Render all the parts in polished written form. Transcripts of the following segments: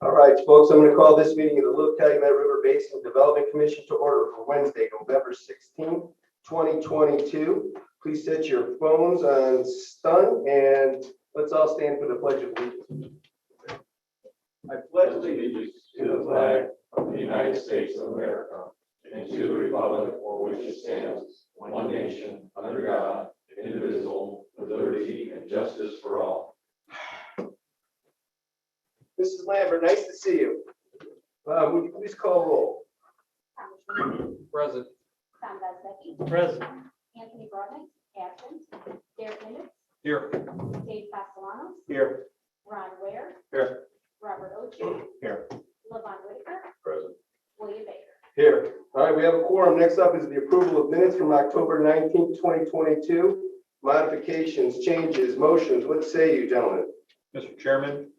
All right, folks, I'm going to call this meeting of the Little Calumet River Basin Development Commission to order for Wednesday, November 16th, 2022. Please set your phones on stun and let's all stand for the Pledge of Allegiance. I pledge allegiance to the flag of the United States of America and to the republic for which it stands, one nation, under God, indivisible, with liberty and justice for all. Mrs. Lambert, nice to see you. Would you please call roll? Present. Tom Bezbecki. Present. Anthony Brodnick, absent. Derek Nimitz. Here. Dave Castellanos. Here. Ron Ware. Here. Robert Ochi. Here. Levon Whitaker. Present. William Baker. Here. All right, we have a quorum. Next up is the approval of minutes from October 19th, 2022. Modifications, changes, motions. What say you, gentlemen? Mr. Chairman,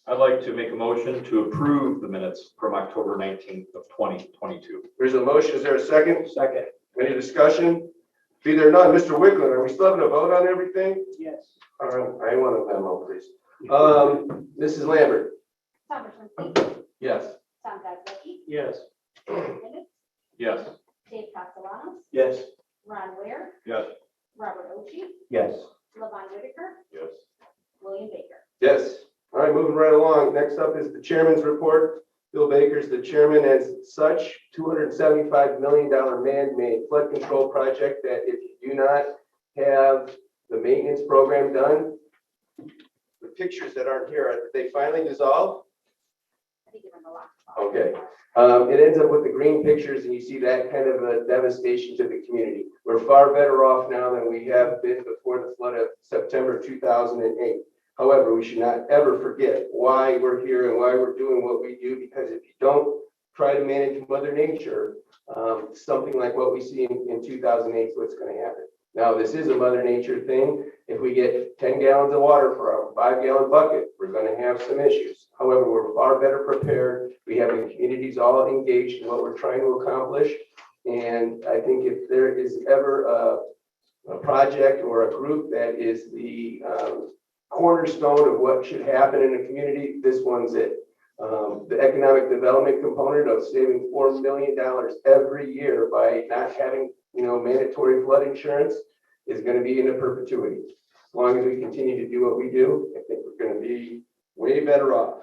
I'd like to make a motion to approve the minutes from October 19th of 2022. There's a motion. Is there a second? Second. Any discussion? Be there none. Mr. Wickland, are we still having a vote on everything? Yes. All right, I want a memo, please. Mrs. Lambert? Tom Bezbecki. Yes. Tom Bezbecki. Yes. Derek Nimitz. Yes. Dave Castellanos. Yes. Ron Ware. Yes. Robert Ochi. Yes. Levon Whitaker. Yes. William Baker. Yes. All right, moving right along. Next up is the chairman's report. Bill Baker's the chairman. As such, $275 million man-made flood control project that if you do not have the maintenance program done, the pictures that aren't here, did they finally dissolve? I think you're in the last. Okay. It ends up with the green pictures and you see that kind of a devastation to the community. We're far better off now than we have been before the flood of September 2008. However, we should not ever forget why we're here and why we're doing what we do, because if you don't try to manage Mother Nature, something like what we see in 2008 is what's going to happen. Now, this is a Mother Nature thing. If we get 10 gallons of water for a 5-gallon bucket, we're going to have some issues. However, we're far better prepared. We have the communities all engaged in what we're trying to accomplish. And I think if there is ever a project or a group that is the cornerstone of what should happen in a community, this one's it. The economic development component of saving $4 million every year by not having, mandatory flood insurance is going to be in a perpetuity. As long as we continue to do what we do, I think we're going to be way better off.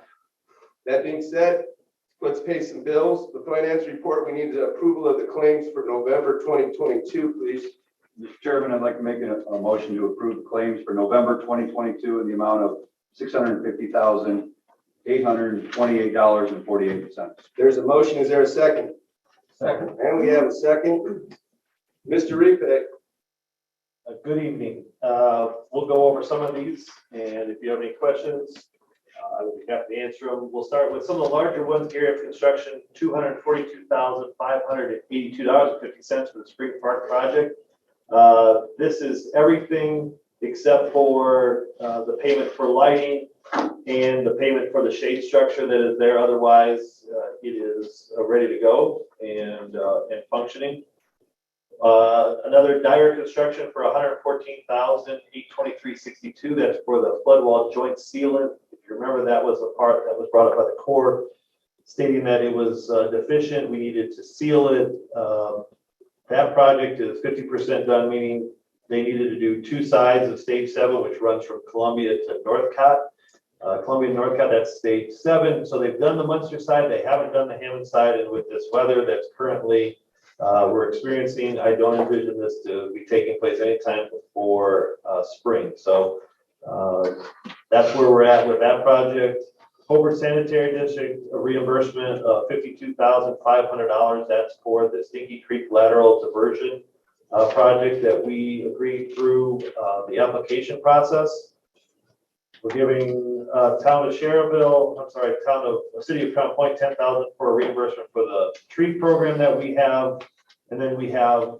That being said, let's pay some bills. The finance report, we need the approval of the claims for November 2022, please. Mr. Chairman, I'd like to make a motion to approve the claims for November 2022 in the amount of $650,828.48. There's a motion. Is there a second? Second. And we have a second. Mr. Repay. Good evening. We'll go over some of these, and if you have any questions, I would be happy to answer them. We'll start with some of the larger ones. Area of construction, $242,582.50 for the Spring Park project. This is everything except for the payment for lighting and the payment for the shade structure that is there. Otherwise, it is ready to go and functioning. Another Dyer construction for $114,823.62. That's for the flood wall joint sealant. If you remember, that was a part that was brought up by the Corps, stating that it was deficient. We needed to seal it. That project is 50% done, meaning they needed to do 2 sides of stage 7, which runs from Columbia to Northcott. Columbia and Northcott, that's stage 7. So they've done the Munster side. They haven't done the Hammond side. And with this weather that's currently we're experiencing, I don't envision this to be taking place anytime before spring. So that's where we're at with that project. Hobart Sanitary District, a reimbursement of $52,500. That's for the Stinky Creek lateral diversion project that we agreed through the application process. We're giving town of City of Crown Point $10,000 for a reimbursement for the tree program that we have, and then we have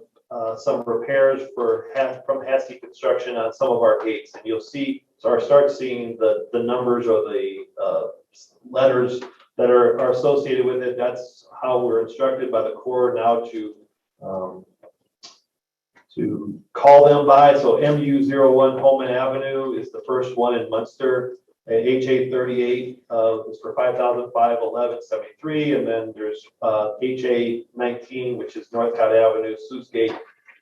some repairs from Hasty Construction on some of our gates, and you'll see. So start seeing the numbers or the letters that are associated with it. That's how we're instructed by the Corps now to call them by. So MU01 Holman Avenue is the first one in Munster. HA 38 is for $5,511.73, and then there's HA 19, which is Northcott Avenue, Sluice Gate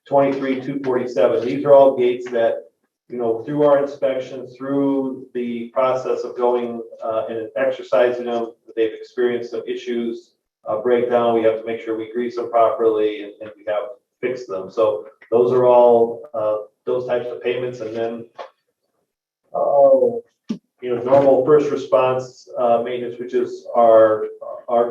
23,247. These are all gates that, you know, through our inspections, through the process of going and exercising them, they've experienced some issues, breakdown. We have to make sure we grease them properly, and we have fixed them. So those are all those types of payments, and then you know, normal first response maintenance, which is our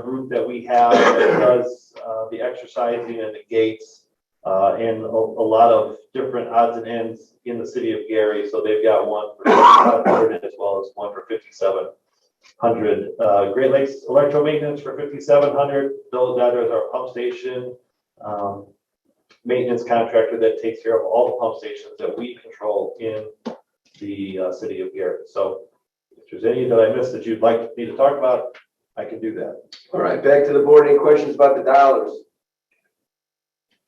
group that we have that does the exercising and the gates and a lot of different odds and ends in the city of Gary. So they've got one for 500 as well as one for 5,700. Great Lakes Electro Maintenance for 5,700. That is our pump station maintenance contractor that takes care of all the pump stations that we control in the city of Gary. So if there's any that I missed that you'd like me to talk about, I can do that. All right, back to the board. Any questions about the dollars?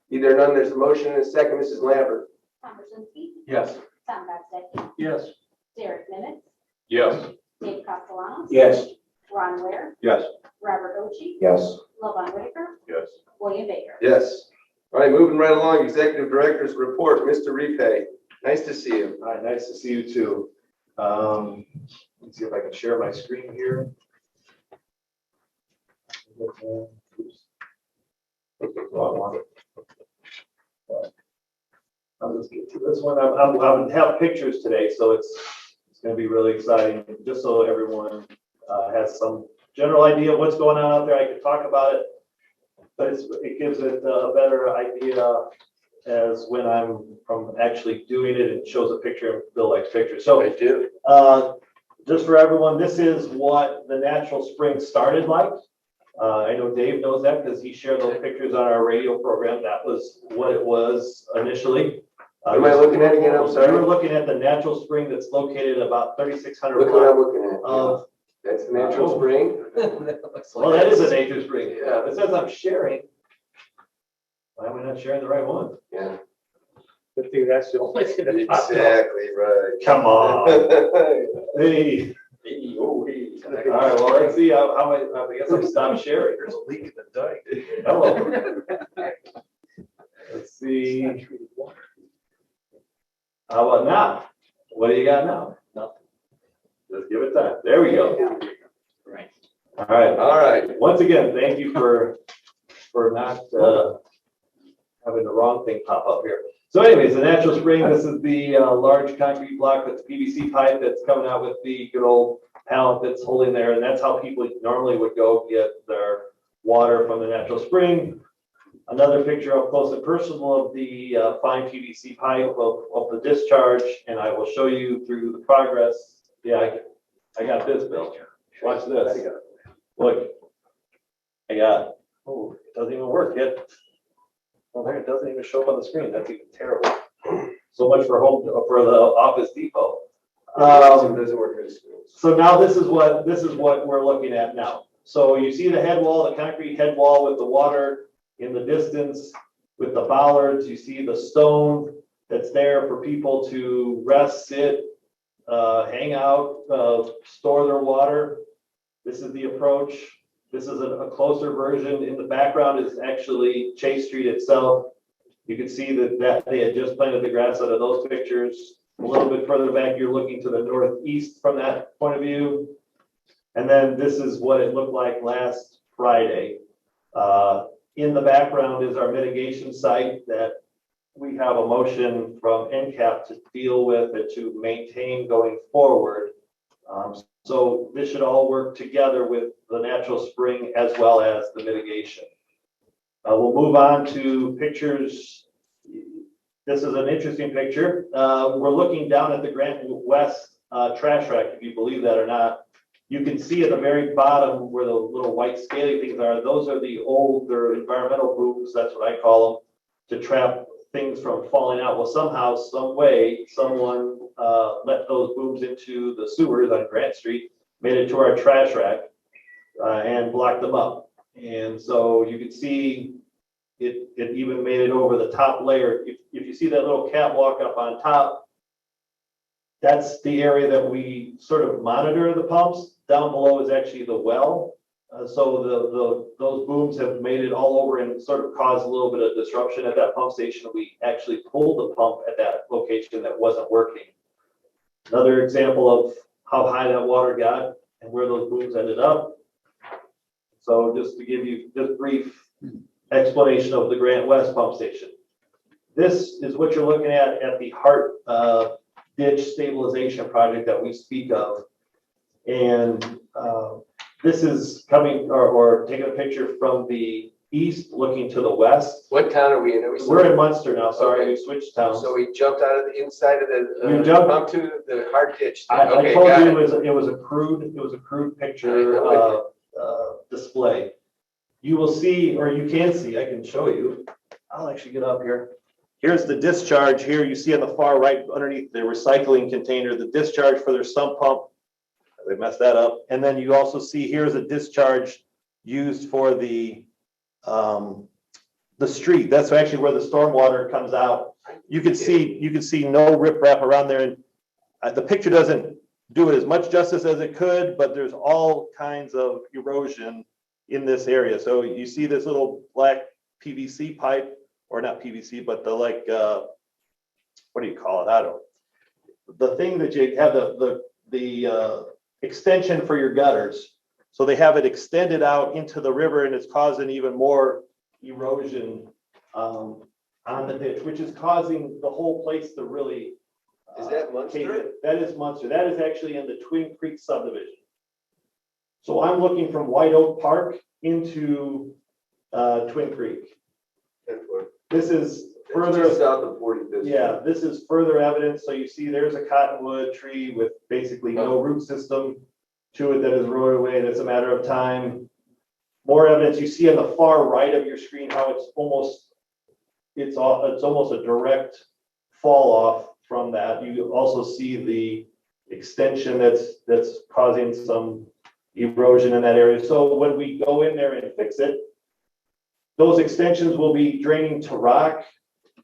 Either none, there's a motion and a second. Mrs. Lambert. Tom Brzezinski, Yes. Tom Godsekki, Yes. Derek Nivett, Yes. Dave Castellanos. Yes. Ron Ware, Yes. Robert Ochi, Yes. Levon Whitaker, Yes. William Baker. Yes. All right, moving right along, Executive Director's Report, Mr. Repay. Nice to see you. Hi, nice to see you too. Let's see if I can share my screen here. Wrong one. I'll just get to this one. I have pictures today, so it's going to be really exciting. Just so everyone has some general idea of what's going on out there, I can talk about it, but it gives it a better idea as when I'm from actually doing it. It shows a picture and Bill likes pictures. So I do. just for everyone, this is what the natural spring started like. I know Dave knows that because he shared those pictures on our radio program. That was what it was initially. Am I looking at it again? I'm sorry. We're looking at the natural spring that's located about 3,600 Look what I'm blocks looking at. of. That's the natural spring. Well, that is a nature spring. Yeah, it says I'm sharing. Why am I not sharing the right one? Yeah, Good thing that's the only thing that popped up. exactly right. Come on. Hey. All right, well, let's see how I guess I'm stopped sharing. There's a leak in the dike. Hello. Let's see. How about now? What do you got now? Nothing. Let's give it time. There we go. Right. All right. All right. Once again, thank you for not having the wrong thing pop up here. So anyways, the natural spring, this is the large concrete block with the PVC pipe that's coming out with the good old pallet that's holding there. And that's how people normally would go get their water from the natural spring. Another picture up close and personal of the fine PVC pipe of the discharge. And I will show you through the progress. Yeah, I got this, Bill. Watch this. Look, I got, oh, it doesn't even work yet. Well, there, it doesn't even show up on the screen. That's even terrible. So much for the Office Depot. Doesn't work for the schools. So now this is what we're looking at now. So you see the head wall, the concrete head wall with the water in the distance, with the bollards. You see the stone that's there for people to rest, sit, hang out, store their water. This is the approach. This is a closer version. In the background is actually Chase Street itself. You can see that they had just planted the grass out of those pictures. A little bit further back, you're looking to the northeast from that point of view. And then this is what it looked like last Friday. In the background is our mitigation site that we have a motion from NCAP to deal with and to maintain going forward. So this should all work together with the natural spring as well as the mitigation. We'll move on to pictures. This is an interesting picture. We're looking down at the Grant West trash rack, if you believe that or not. You can see at the very bottom where the little white scaly things are. Those are the older environmental booms, that's what I call them, to trap things from falling out. Well, somehow, some way, someone let those booms into the sewers on Grant Street, made it to our trash rack, and blocked them up. And so you can see it even made it over the top layer. If you see that little catwalk up on top, That's the area that we sort of monitor the pumps. Down below is actually the well. So those booms have made it all over and sort of caused a little bit of disruption at that pump station. We actually pulled the pump at that location that wasn't working. Another example of how high that water got and where those booms ended up. So just to give you just brief explanation of the Grant West pump station. This is what you're looking at the Hart ditch stabilization project that we speak of. And this is coming or taking a picture from the east looking to the west. What town are we in? We're in Munster now, sorry, Okay. we switched towns. So we jumped out of the inside of the, You jumped- pump to the hard ditch. I Okay, told got you it. it was a crude picture I'm with display. You will see, or you can see, I can show you. I'll actually get up here. Here's the discharge here. You see on the far right underneath the recycling container, the discharge for their sump pump. They messed that up. And then you also see here's a discharge used for the street. That's actually where the stormwater comes out. You can see no riprap around there. And the picture doesn't do it as much justice as it could, but there's all kinds of erosion in this area. So you see this little black PVC pipe, or not PVC, but the like, what do you call it? I don't know. The thing that you have the extension for your gutters. So they have it extended out into the river and it's causing even more erosion on the ditch, which is causing the whole place to really. Is that Munster? That is Munster. That is actually in the Twin Creek subdivision. So I'm looking from White Oak Park into Twin Creek. This is further Just south of 45th. Yeah, this is further evidence. So you see there's a cottonwood tree with basically no root system to it that is rotted away, and it's a matter of time. More evidence you see on the far right of your screen how it's almost a direct fall off from that. You also see the extension that's causing some erosion in that area. So when we go in there and fix it, those extensions will be draining to rock.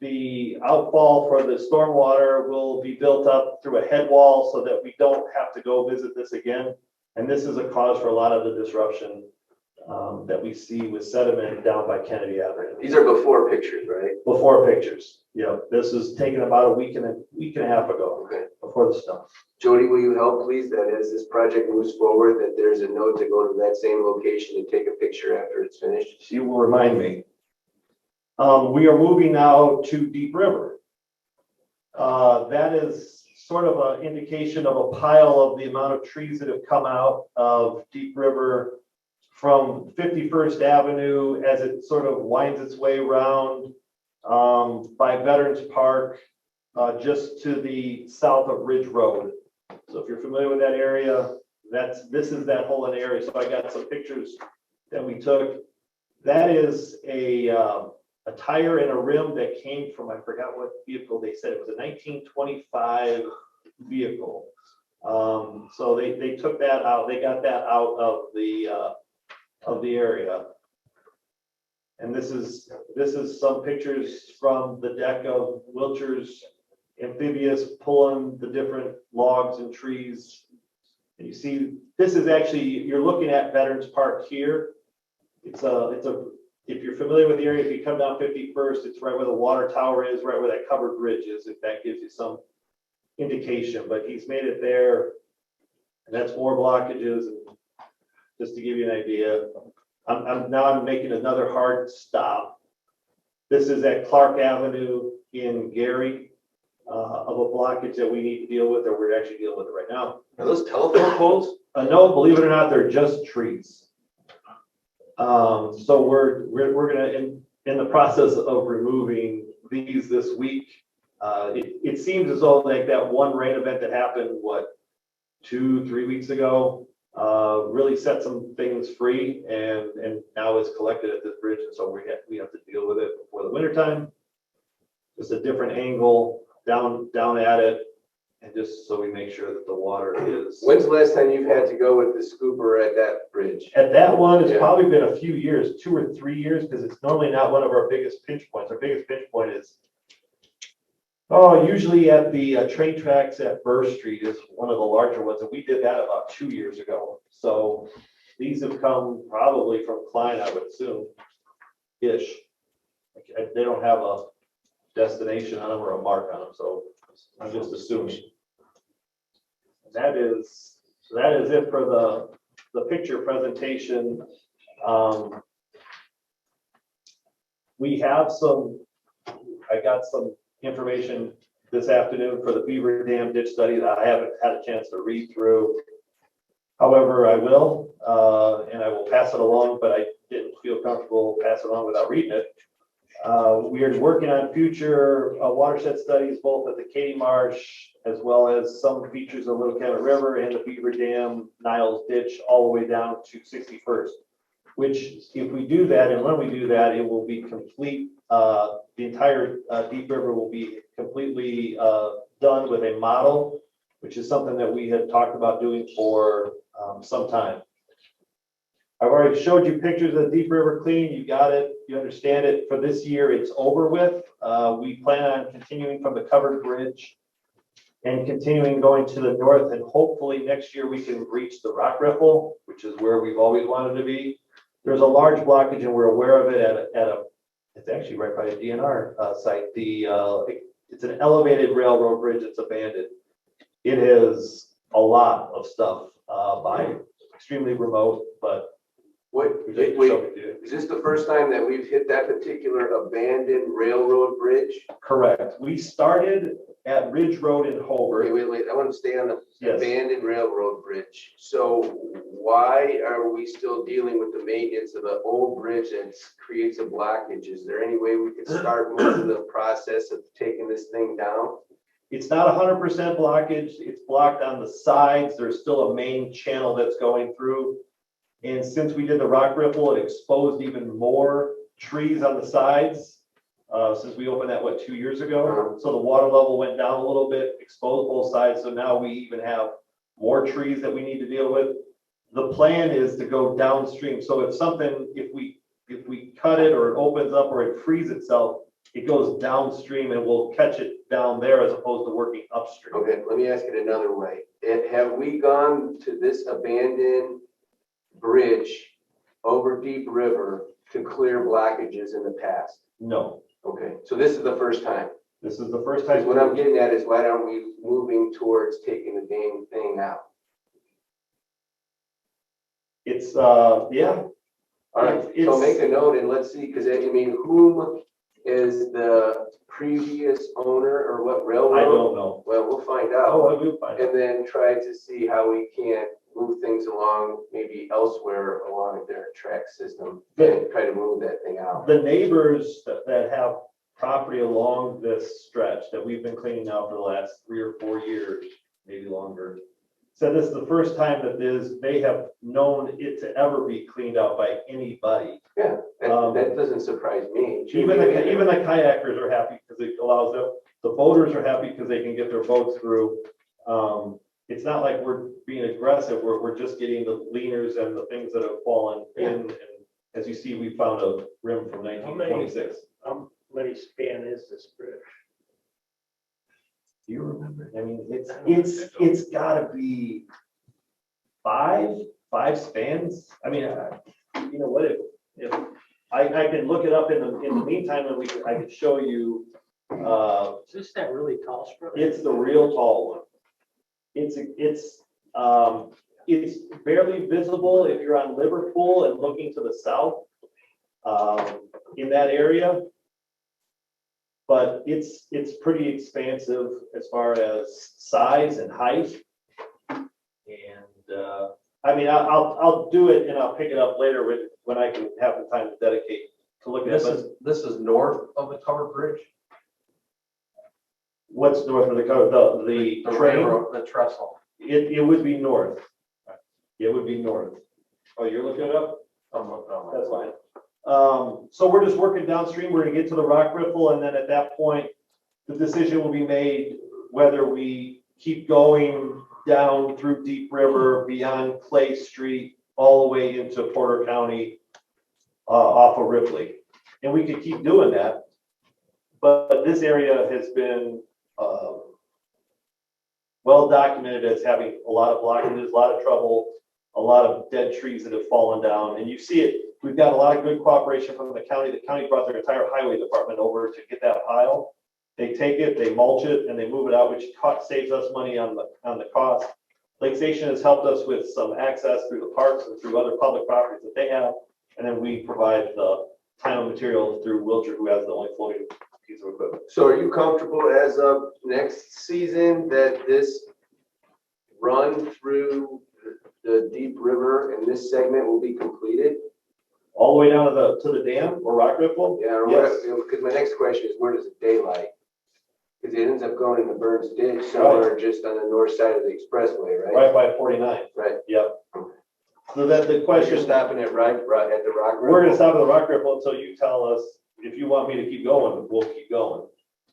The outfall for the stormwater will be built up through a head wall so that we don't have to go visit this again. And this is a cause for a lot of the disruption that we see with sediment down by Kennedy Avenue. These are before pictures, right? Before pictures. Yeah, this is taken about a week and a half ago, Okay. before the stuff. Jody, will you help, please, that as this project moves forward, that there's a note to go to that same location and take a picture after it's finished? She will remind me. We are moving now to Deep River. That is sort of an indication of a pile of the amount of trees that have come out of Deep River from 51st Avenue as it sort of winds its way around by Veterans Park, just to the south of Ridge Road. So if you're familiar with that area, this is that whole area. So I got some pictures that we took. That is a tire and a rim that came from, I forgot what vehicle they said. It was a 1925 vehicle. So they took that out. They got that out of the area. And this is some pictures from the deck of Wiltshire's amphibious pulling the different logs and trees. And you see, this is actually, you're looking at Veterans Park here. If you're familiar with the area, if you come down 51st, it's right where the water tower is, right where that covered bridge is, if that gives you some indication. But he's made it there, and that's more blockages. And just to give you an idea, I'm making another hard stop. This is at Clark Avenue in Gary, of a blockage that we need to deal with, or we're actually dealing with it right now. Are those telephone poles? No, believe it or not, they're just trees. So we're gonna in the process of removing these this week. It seems as though like that one rain event that happened 2-3 weeks ago really set some things free, and now it's collected at this bridge, and so we have to deal with it before the winter time. Just a different angle down at it, and just so we make sure that the water is. When's the last time you've had to go with the scooper at that bridge? At that one, it's Yeah. probably been a few years, 2 or 3 years, because it's normally not one of our biggest pinch points. Our biggest pinch point is Oh, usually at the train tracks at Burr Street is one of the larger ones, and we did that about 2 years ago. So these have come probably from Klein, I would assume, ish. They don't have a destination on them or a mark on them, so I'm just assuming. That is it for the picture presentation. We have I got some information this afternoon for the Beaver Dam ditch study that I haven't had a chance to read through. However, I will, and I will pass it along, but I didn't feel comfortable passing it on without reading it. We are working on future watershed studies, both at the Katy Marsh, as well as some features of Little Cabot River and the Beaver Dam, Niles Ditch, all the way down to 61st. Which, if we do that, and when we do that, it will be complete. The entire Deep River will be completely done with a model, which is something that we had talked about doing for some time. I've already showed you pictures of the Deep River clean. You got it. You understand it. For this year, it's over with. We plan on continuing from the covered bridge and continuing going to the north. And hopefully next year we can reach the rock riffle, which is where we've always wanted to be. There's a large blockage and we're aware of it it's actually right by a DNR site. It's an elevated railroad bridge that's abandoned. It is a lot of stuff by extremely remote, but Wait, is this the first time that we've hit that particular abandoned railroad bridge? correct. We started at Ridge Road in Hobart. Wait, I want to stay on the Yes. abandoned railroad bridge. So why are we still dealing with the maintenance of the old bridge that creates a blockage? Is there any way we could start moving the process of taking this thing down? It's not 100% blockage. It's blocked on the sides. There's still a main channel that's going through. And since we did the rock riffle, it exposed even more trees on the sides. Since we opened that, 2 years ago? So the water level went down a little bit, exposed both sides. So now we even have more trees that we need to deal with. The plan is to go downstream. So if we cut it or it opens up or it frees itself, it goes downstream and we'll catch it down there as opposed to working upstream. Okay, let me ask it another way. Have we gone to this abandoned bridge over Deep River to clear blockages in the past? No, Okay, so this is the first time. this is the first Because time. what I'm getting at is why aren't we moving towards taking the dang thing out? It's, yeah. All right, so make a note and let's see, because I mean, whom is the previous owner or what railroad? I don't know. Well, we'll find Oh, out I will find out. and then try to see how we can move things along, maybe elsewhere along their track system and try to move that thing out. The neighbors that have property along this stretch that we've been cleaning now for the last 3 or 4 years, maybe longer, said this is the first time that they have known it to ever be cleaned out by anybody. Yeah, that doesn't surprise me. Even the kayakers are happy because it allows them, the boaters are happy because they can get their boats through. It's not like we're being aggressive, we're just getting the leaners and the things that have fallen in. And as you see, we found a rim from 1926. How many span is this bridge? Do you remember? I mean, it's gotta be five spans. I mean, you know what, if I can look it up in the meantime, and I can show you, Is this that really tall strip? it's the real tall one. It's barely visible if you're on Liverpool and looking to the south, in that area. But it's pretty expansive as far as size and height. And I mean, I'll do it and I'll pick it up later when I can have the time to dedicate to look at it. This is north of the covered bridge? What's north of the train? railroad, the trestle. It would be north. It would be north. Oh, you're looking it up? That's fine. So we're just working downstream. We're gonna get to the rock riffle, and then at that point, the decision will be made whether we keep going down through Deep River, beyond Clay Street, all the way into Porter County, off of Ripley. And we could keep doing that. But this area has been well documented as having a lot of blockages, a lot of trouble, a lot of dead trees that have fallen down. And you see it, we've got a lot of good cooperation from the county. The county brought their entire highway department over to get that pile. They take it, they mulch it, and they move it out, which saves us money on the cost. Lake Station has helped us with some access through the parks and through other public properties that they have. And then we provide the time material through Wiltshire, who has the only floating piece of equipment. So are you comfortable as of next season that this run through the deep river and this segment will be completed? All the way down to the dam or rock ripple? Yeah, Yes. because my next question is, where does it daylight? Because it ends up going in the Burns Ditch somewhere just on the north side of the expressway, right? Right by 49. Right. Yep. So that the You're question, stopping at right at the rock. we're gonna stop at the rock ripple until you tell us if you want me to keep going, we'll keep going.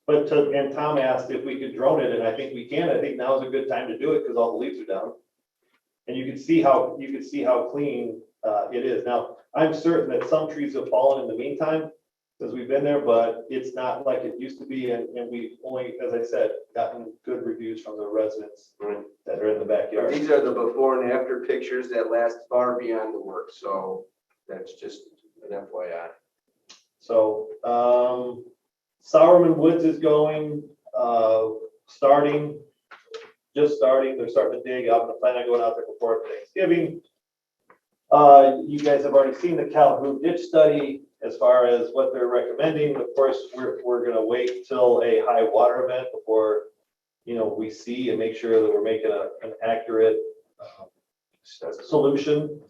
But and Tom asked if we could drone it, and I think we can. I think now is a good time to do it because all the leaves are down. And you can see how clean it is. Now, I'm certain that some trees have fallen in the meantime, because we've been there, but it's not like it used to be, and we've only, as I said, gotten good reviews from the residents that are in the backyard. These are the before and after pictures that last far beyond the work, so that's just an FYI. So, Sowerman Woods is going, just starting, they're starting to dig. I'm planning on going out there before Thanksgiving. You guys have already seen the Calumet ditch study as far as what they're recommending. Of course, we're gonna wait till a high water event before, we see and make sure that we're making an accurate solution.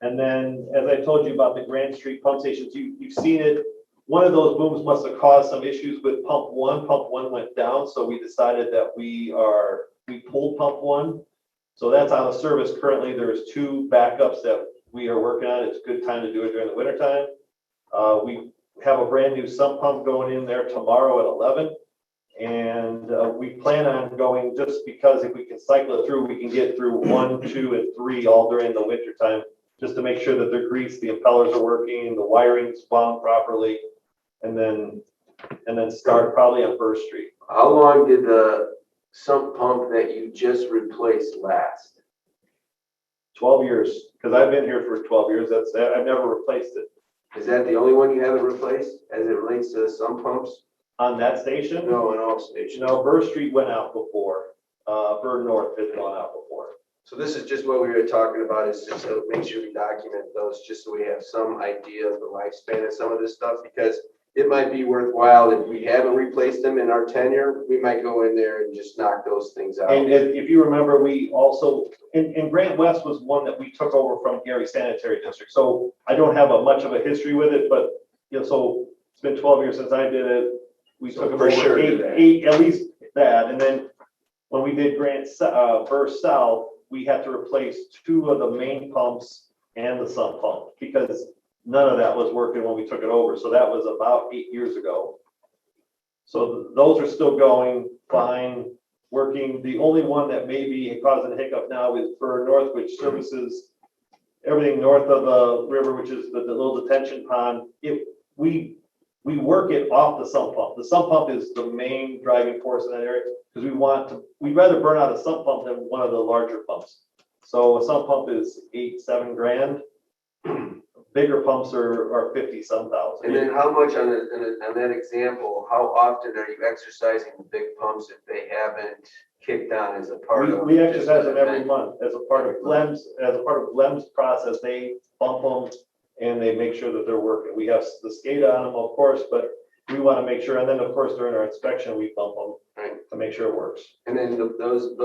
And then, as I told you about the Grand Street pump stations, you've seen it. One of those booms must have caused some issues with pump one. Pump one went down, so we decided that we pulled pump one. So that's out of service currently. There's 2 backups that we are working on. It's a good time to do it during the winter time. We have a brand new sump pump going in there tomorrow at 11. And we plan on going, just because if we can cycle it through, we can get through 1, 2, and 3 all during the winter time, just to make sure that they're greased, the impellers are working, the wiring's wound properly, and then start probably on First Street. How long did the sump pump that you just replaced last? 12 years, because I've been here for 12 years. I've never replaced it. Is that the only one you haven't replaced as it relates to sump pumps? On that station? No, in all stations. No, Burr Street went out before. Burr North has gone out before. So this is just what we were talking about, is just to make sure we document those, just so we have some idea of the lifespan of some of this stuff, because it might be worthwhile if we haven't replaced them in our tenure, we might go in there and just knock those things out. And if you remember, we also, and Grant West was one that we took over from Gary Sanitary District. So I don't have much of a history with it, but, so it's been 12 years since I did it. We So took for over sure eight, at least that. And then when we did Burr South, we had to replace 2 of the main pumps and the sump pump, because none of that was working when we took it over. So that was about 8 years ago. So those are still going fine, working. The only one that may be causing a hiccup now is Burr North, which services everything north of the river, which is the little detention pond. We work it off the sump pump. The sump pump is the main driving force in that area, because we'd rather burn out a sump pump than one of the larger pumps. So a sump pump is $7 grand. Bigger pumps are 50-some thousand. And then how much on that example, how often are you exercising the big pumps if they haven't kicked on as a part of? We exercise them every month as a part of Lem's process. They bump them and they make sure that they're working. We have the SCADA on them, of course, but we want to make sure. And then, of course, during our inspection, we bump them to make sure it works. And then those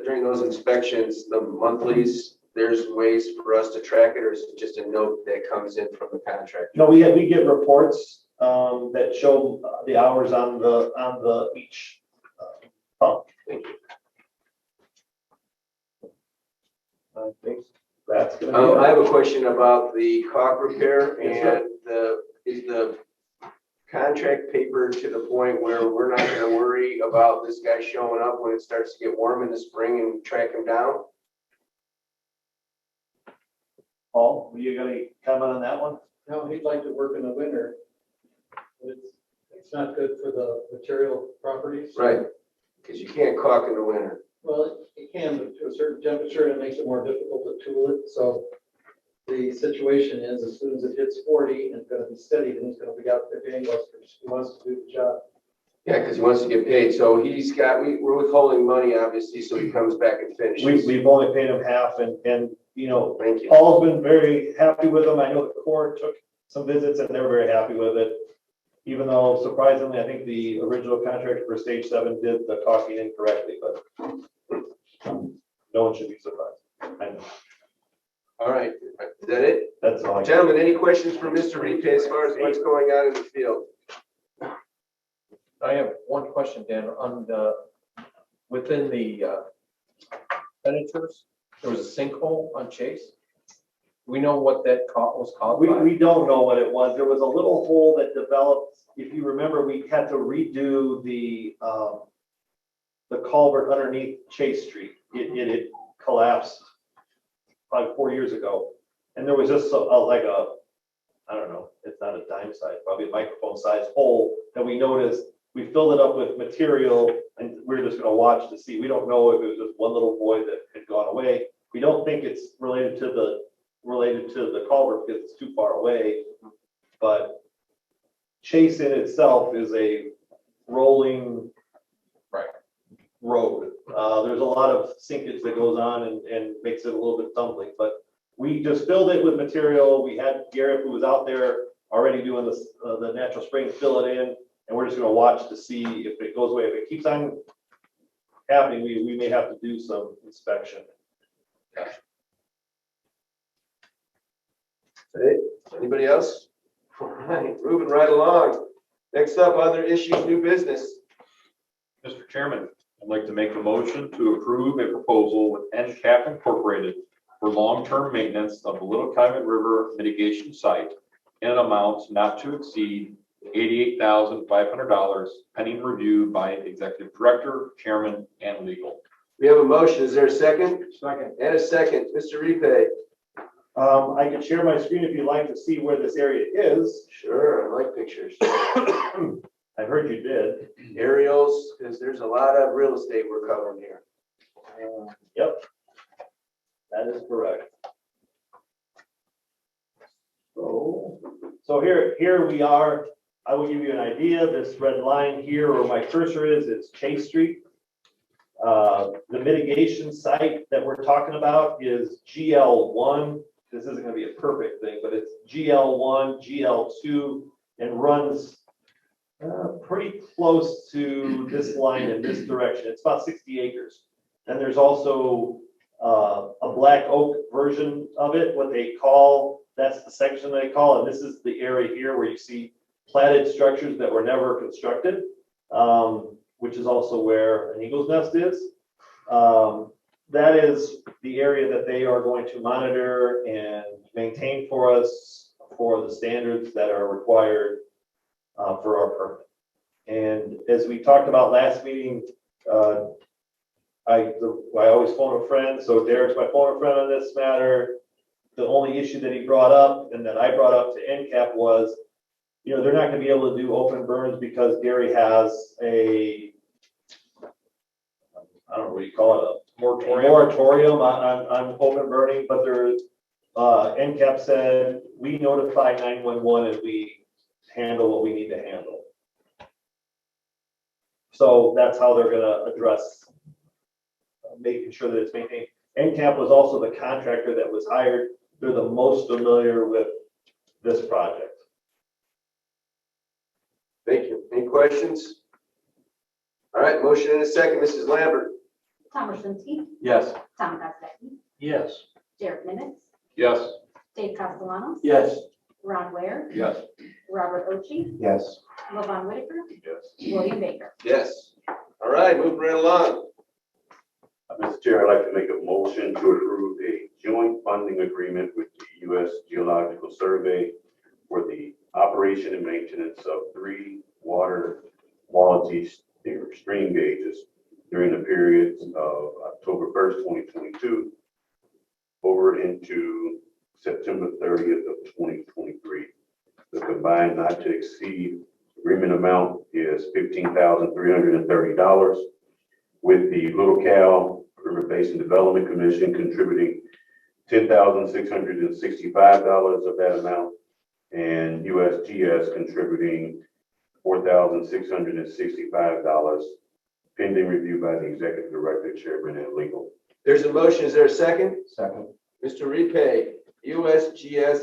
during those inspections, the monthlies, there's ways for us to track it, or is it just a note that comes in from the contractor? No, we get reports that show the hours on the each pump. Thank you. I think that's gonna be I it. have a question about the caulk repair, Yes, and is the contract paper to the point where we're not going to worry about this guy showing up when it starts to get warm in the spring and track him down? Paul, were you gonna comment on that one? No, he'd like to work in the winter. It's not good for the material properties. Right. Because you can't caulk in the winter. Well, it can, but to a certain temperature, it makes it more difficult to tool it, so the situation is, as soon as it hits 40 and it's gonna be steady, then he's gonna be out there gangbusters. He wants to do the job. Yeah, because he wants to get paid. So we're withholding money, obviously, so he comes back and finishes. We've only paid him half and, you know, Thank you. Paul's been very happy with him. I know the Corps took some visits and they were very happy with it. Even though surprisingly, I think the original contractor for stage 7 did the caulking incorrectly, but no one should be surprised. I know. All right, is that it? That's all I got. Gentlemen, any questions for Mr. Repay as far as what's going on in the field? I have one question, Dan, on within the expenditures, there was a sinkhole on Chase. We know what that was caused by? We don't know what it was. There was a little hole that developed. If you remember, we had to redo the culvert underneath Chase Street. It had collapsed probably 4 years ago. And there was just like a, I don't know, it's not a dime size, probably a microphone size hole that we noticed. We filled it up with material and we're just gonna watch to see. We don't know if it was just one little void that had gone away. We don't think it's related to the culvert because it's too far away. But Chase in itself is a rolling road. There's a lot of sinkage that goes on and makes it a little bit tumbling, but we just filled it with material. We had Garrett, who was out there already doing the natural spring, fill it in, and we're just gonna watch to see if it goes away. If it keeps on happening, we may have to do some inspection. Hey, anybody else? All right, moving right along. Next up, other issues, new business. Mr. Chairman, I'd like to make a motion to approve a proposal with NCAP Incorporated for long-term maintenance of the Little Calumet River mitigation site in an amount not to exceed $88,500, pending review by Executive Director, Chairman, and Legal. We have a motion. Is there a second? Second. And a second. Mr. Repay. I can share my screen if you'd like to see where this area is. Sure, I like pictures. I heard you did. Aerials, because there's a lot of real estate we're covering here. Yep, that is correct. So here we are. I will give you an idea. This red line here where my cursor is, it's Chase Street. The mitigation site that we're talking about is GL1. This isn't going to be a perfect thing, but it's GL1, GL2, and runs pretty close to this line in this direction. It's about 60 acres. And there's also a black oak version of it, what they call, that's the section they call, and this is the area here where you see platted structures that were never constructed, which is also where an eagle's nest is. That is the area that they are going to monitor and maintain for us for the standards that are required for our permit. And as we talked about last meeting, I always phone a friend, so Derek's my phone a friend on this matter. The only issue that he brought up and that I brought up to NCAP was, you know, they're not going to be able to do open burns because Gary has a, I don't know what you call it, a moratorium on open burning, but there, NCAP said we notify 911 and we handle what we need to handle. So that's how they're going to address making sure that it's maintained. NCAP was also the contractor that was hired. They're the most familiar with this project. Thank you. Any questions? All right, motion in a second. Mrs. Lambert. Tom Roszinski, Yes. Tom Gosecki, Yes. Derek Minutes, Yes. Dave Castellanos. Yes. Ron Ware, Yes. Robert Ochi, Yes. Levon Whitaker, Yes. William Baker. Yes. All right, moving right along. Mr. Chair, I'd like to make a motion to approve a joint funding agreement with the U.S. Geological Survey for the operation and maintenance of 3 water quality stream gauges during the periods of October 1st, 2022 over into September 30th of 2023. The combined not to exceed agreement amount is $15,330. with the Little Cal River Basin Development Commission contributing $10,665 of that amount, and USGS contributing $4,665, pending review by the executive director, chairman, and legal. There's a motion. Is there a second? Second. Mr. Repay, USGS.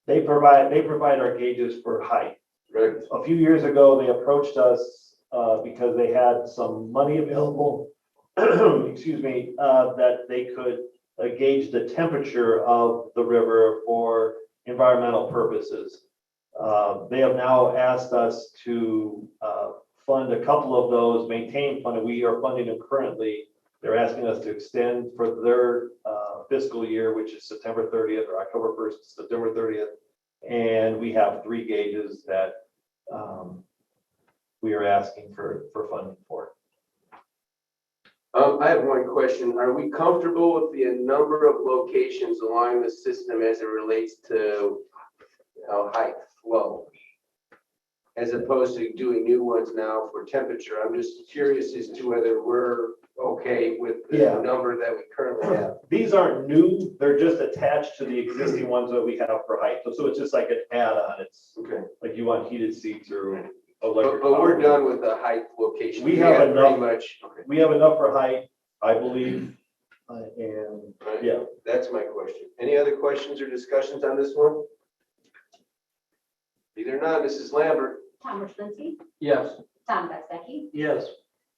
They provide our gauges for height. Right. A few years ago, they approached us because they had some money available, excuse me, that they could gauge the temperature of the river for environmental purposes. They have now asked us to fund a couple of those, maintain funding. We are funding them currently. They're asking us to extend for their fiscal year, which is September 30th or October 1st, September 30th. And we have 3 gauges that we are asking for funding for. I have one question. Are we comfortable with the number of locations along the system as it relates to height flow? As opposed to doing new ones now for temperature? I'm just curious as to whether we're okay with the Yeah. number that we currently have. These aren't new, they're just attached to the existing ones that we have for height. So it's just like an add-on. It's Okay. like you want heated seats or electric. But we're power. done with the height location. We have pretty enough. much. Okay. We have enough for height, I believe. And Right. yeah, That's my question. Any other questions or discussions on this one? Either not, Mrs. Lambert. Tom Roslinski, Yes. Tom Bestaki, Yes.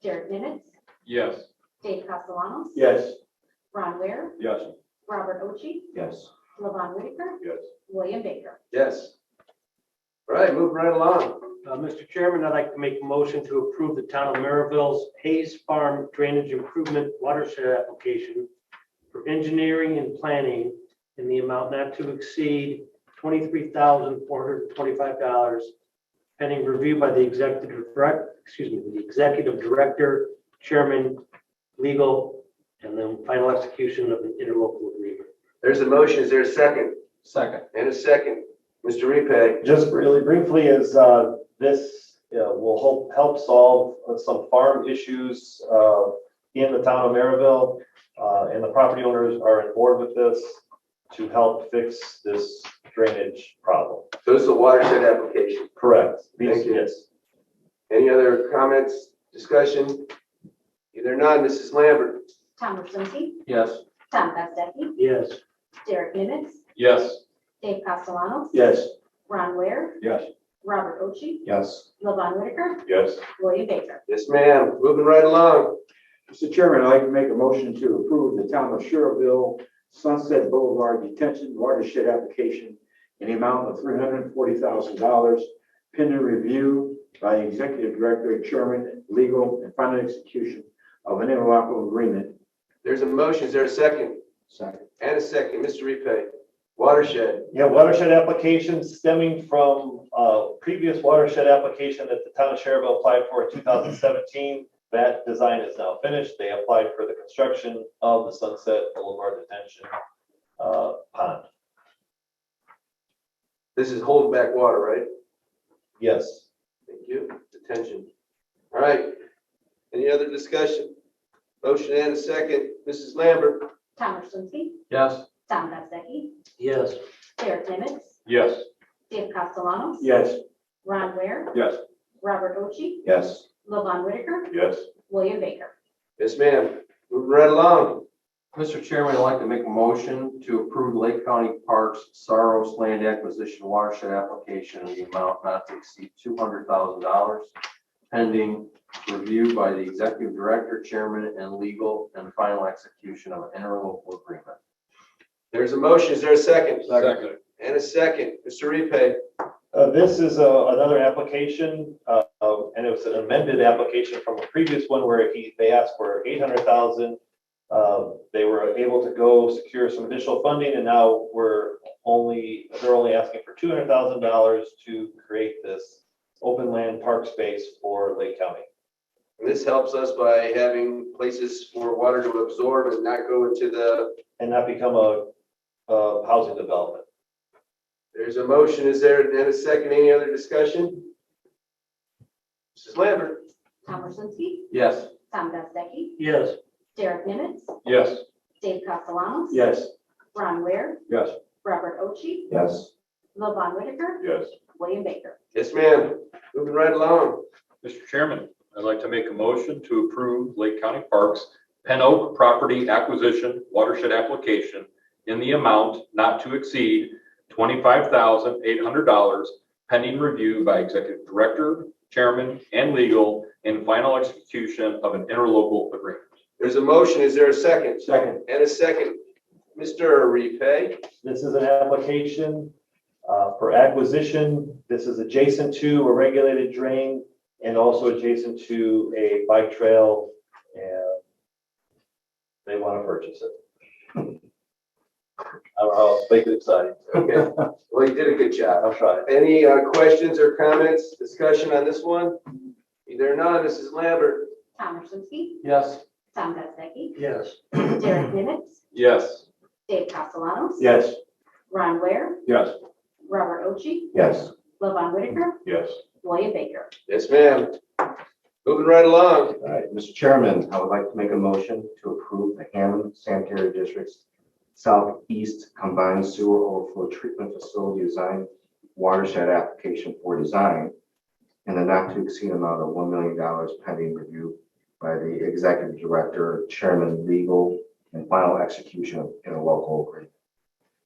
Derek Nivitz, Yes. Dave Castellanos, yes. Ron Ware, Yes. Robert Ochi, Yes. Levon Whitaker, Yes. William Baker. Yes. All right, moving right along. Mr. Chairman, I'd like to make a motion to approve the town of Maryville's Hayes Farm Drainage Improvement Watershed application for engineering and planning in the amount not to exceed $23,425, pending review by the executive director, chairman, legal, and then final execution of an interlocal agreement. There's a motion. Is there a second? Second. And a second. Mr. Repay. Just really briefly is this will help solve some farm issues in the town of Maryville. And the property owners are on board with this to help fix this drainage problem. So this is a watershed application. Correct. Thank you. Yes. Any other comments, discussion? Either none, Mrs. Lambert. Tom Roslinski, Yes. Tom Bestaki, Yes. Derek Nivitz, Yes. Dave Castellanos, Yes. Ron Ware, Yes. Robert Ochi, Yes. Levon Whitaker, Yes. William Baker. Yes, ma'am. Moving right along. Mr. Chairman, I'd like to make a motion to approve the town of Sherrville Sunset Boulevard Detention Watershed application in the amount of $340,000, pending review by the executive director, chairman, legal, and final execution of an interlocal agreement. There's a motion. Is there a second? Second. And a second. Mr. Repay. Watershed. Yeah, watershed application stemming from previous watershed application that the town of Sherrville applied for in 2017. That design is now finished. They applied for the construction of the Sunset Boulevard Detention Pond. This is holding back water, right? Yes. Thank you. Detention. All right. Any other discussion? Motion and a second. Mrs. Lambert. Tom Roslinski, Yes. Tom Bestaki, Yes. Derek Nivitz, Yes. Dave Castellanos, Yes. Ron Ware, Yes. Robert Ochi, Yes. Levon Whitaker, Yes. William Baker. Yes, ma'am. Moving right along. Mr. Chairman, I'd like to make a motion to approve Lake County Parks Saros Land Acquisition Watershed application in the amount not to exceed $200,000, pending review by the executive director, chairman, and legal and final execution of an interlocal agreement. There's a motion. Is there a second? Second. And a second. Mr. Repay. This is another application, and it was an amended application from a previous one where they asked for $800,000. They were able to go secure some additional funding, and now they're only asking for $200,000 to create this open land park space for Lake County. And this helps us by having places for water to absorb and not go into the, And not become a housing development. there's a motion. Is there and a second? Any other discussion? Mrs. Lambert. Tom Roslinski, Yes. Tom Gostecki, Yes. Derek Nimitz, Yes. Dave Castellanos. Yes. Ron Ware, Yes. Robert Ochi, Yes. Levon Whitaker, Yes. William Baker. Yes, ma'am. Moving right along. Mr. Chairman, I'd like to make a motion to approve Lake County Parks Pen Oak Property Acquisition Watershed Application in the amount not to exceed $25,800 pending review by Executive Director, Chairman, and legal and final execution of an interlocal agreement. There's a motion. Is there a second? Second. And a second. Mr. Repay. This is an application for acquisition. This is adjacent to a regulated drain and also adjacent to a bike trail, and they want to purchase it. I don't know how else to make it exciting. Okay. Well, you did a good job. I'll try. Any questions or comments, discussion on this one? Either none. Mrs. Lambert. Tom Rusinski, Yes. Tom Gostecki, Yes. Derek Nimitz, Yes. Dave Castellanos. Yes. Ron Ware, Yes. Robert Ochi, Yes. Levon Whitaker, Yes. William Baker. Yes, ma'am. Moving right along. All right, Mr. Chairman, I would like to make a motion to approve the Hammond Sanitary District's Southeast Combined Sewer Overflow Treatment Facility Design Watershed Application for design in the not to exceed amount of $1 million pending review by the Executive Director, Chairman, legal, and final execution in a local agreement.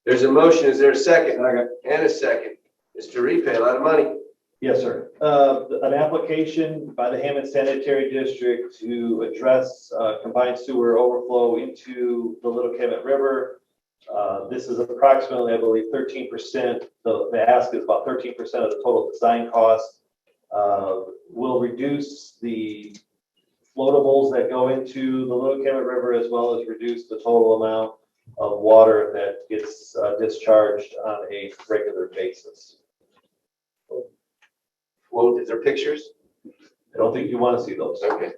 There's a motion. Is there a second? Second. And a second. Mr. Repay, a lot of money. Yes, sir. An application by the Hammond Sanitary District to address combined sewer overflow into the Little Calumet River. This is approximately, I believe, 13%. The ask is about 13% of the total design cost. Will reduce the floatables that go into the Little Calumet River, as well as reduce the total amount of water that gets discharged on a regular basis. Well, is there pictures? I don't think you want to see those. Okay.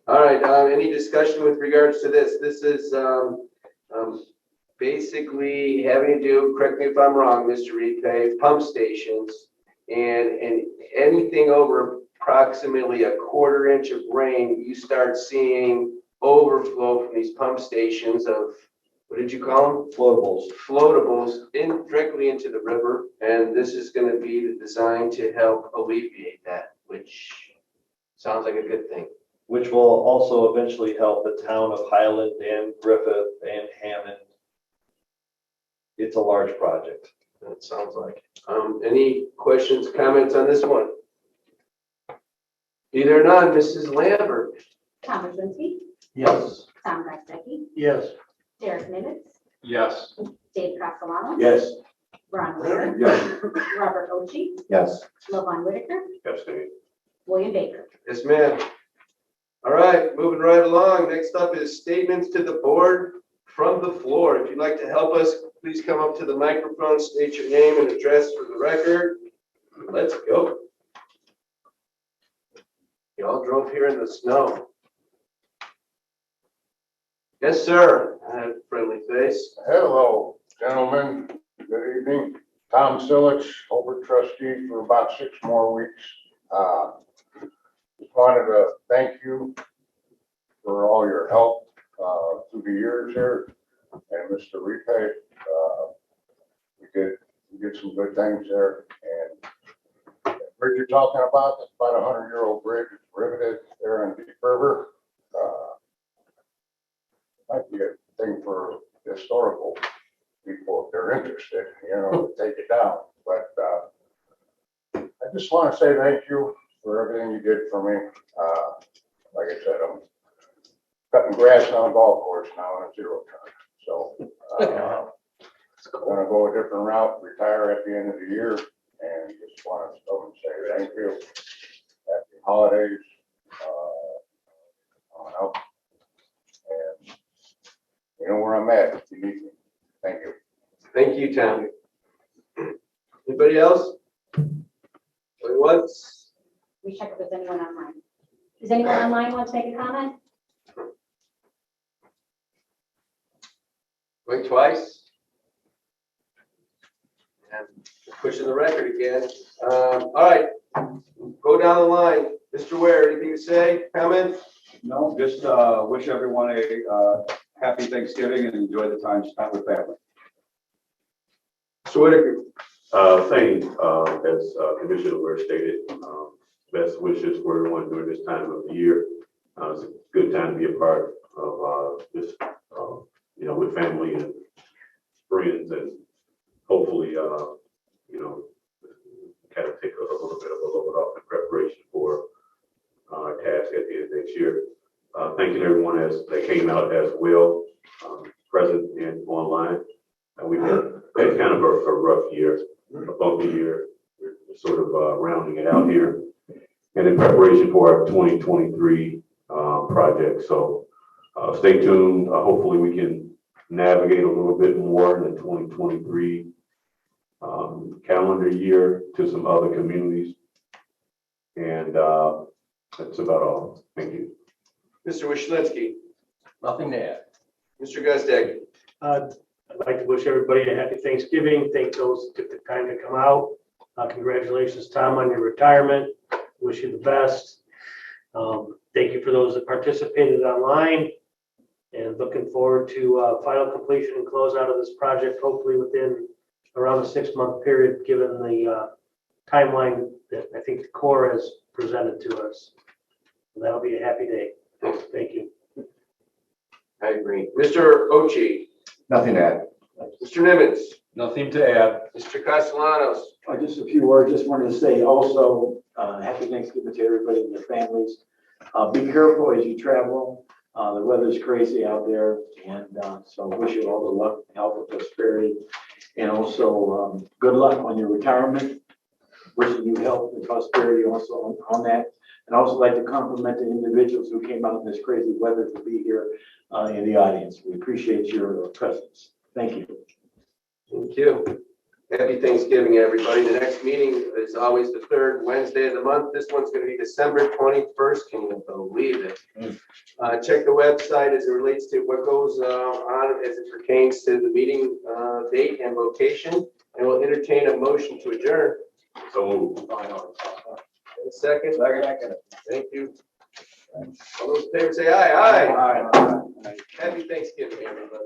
All right, any discussion with regards to this? This is basically having to do, correct me if I'm wrong, Mr. Repay, pump stations and anything over approximately a quarter inch of rain, you start seeing overflow from these pump stations of, what did you call them? Floatables. Floatables directly into the river. And this is going to be the design to help alleviate that, which sounds like a good thing. Which will also eventually help the town of Highland and Griffith and Hammond. It's a large project. That sounds like. Any questions, comments on this one? Either none. Mrs. Lambert. Tom Rusinski, Yes. Tom Gostecki, Yes. Derek Nimitz, Yes. Dave Castellanos. Yes. Ron Ware, Yes. Robert Ochi, Yes. Levon Whitaker, Yes, Dave. William Baker. Yes, ma'am. All right, moving right along. Next up is statements to the board from the floor. If you'd like to help us, please come up to the microphone, state your name and address for the record. Let's go. Y'all drove here in the snow. Yes, sir. I had a friendly face. Hello, gentlemen. Good evening. Tom Silich, over trustee for about 6 more weeks. Just wanted to thank you for all your help through the years here. And Mr. Repay, we did some good things there. And the bridge you're talking about, it's about a 100-year-old bridge. It's riveted there in Deep River. Might be a thing for historical people if they're interested, to take it down. But I just want to say thank you for everything you did for me. Like I said, I'm cutting grass on a golf course now on a 0-turn. So I'm going to go a different route, retire at the end of the year, and just want to stop and say thank you. Happy holidays. Coming up. And you know where I'm at if you need me. Thank you. Thank you, Tom. Anybody else? Going once? We check if there's anyone online. Does anyone online want to make a comment? Going twice? And pushing the record again. All right, go down the line. Mr. Ware, anything to say, comment? No, just wish everyone a happy Thanksgiving and enjoy the time spent with family. So Whitaker, Same, as Commissioner Ware stated, best wishes for everyone during this time of the year. It's a good time to be a part of this, with family and friends, and hopefully, kind of take a little bit of a load off in preparation for our task at the end of next year. Thanking everyone as they came out as well, present and online. And we've had kind of a rough year, a bumpy year. We're sort of rounding it out here. And in preparation for our 2023 project. So stay tuned. Hopefully we can navigate a little bit more in the 2023 calendar year to some other communities. And that's about all. Thank you. Mr. Wishlinski, Nothing to add. Mr. Gusdaggy. I'd like to wish everybody a happy Thanksgiving. Thank those who took the time to come out. Congratulations, Tom, on your retirement. Wish you the best. Thank you for those that participated online, and looking forward to final completion and closeout of this project, hopefully within around a 6-month period, given the timeline that I think the Corps has presented to us. And that'll be a happy day. Thank you. I agree. Mr. Ochi, Nothing to add. Mr. Nimitz, Nothing to add. Mr. Castellanos. Just a few words. Just wanted to say also, happy Thanksgiving to everybody and their families. Be careful as you travel. The weather's crazy out there, and so wish you all the luck, health, and prosperity. And also, good luck on your retirement. Wishing you health and prosperity also on that. And I also like to compliment the individuals who came out in this crazy weather to be here in the audience. We appreciate your presence. Thank you. Thank you. Happy Thanksgiving, everybody. The next meeting is always the third Wednesday of the month. This one's going to be December 21st. Can you believe it? Check the website as it relates to what goes on as it pertains to the meeting date and location. And we'll entertain a motion to adjourn. So A second. Thank you. All those in favor say aye. Aye. Happy Thanksgiving, everybody.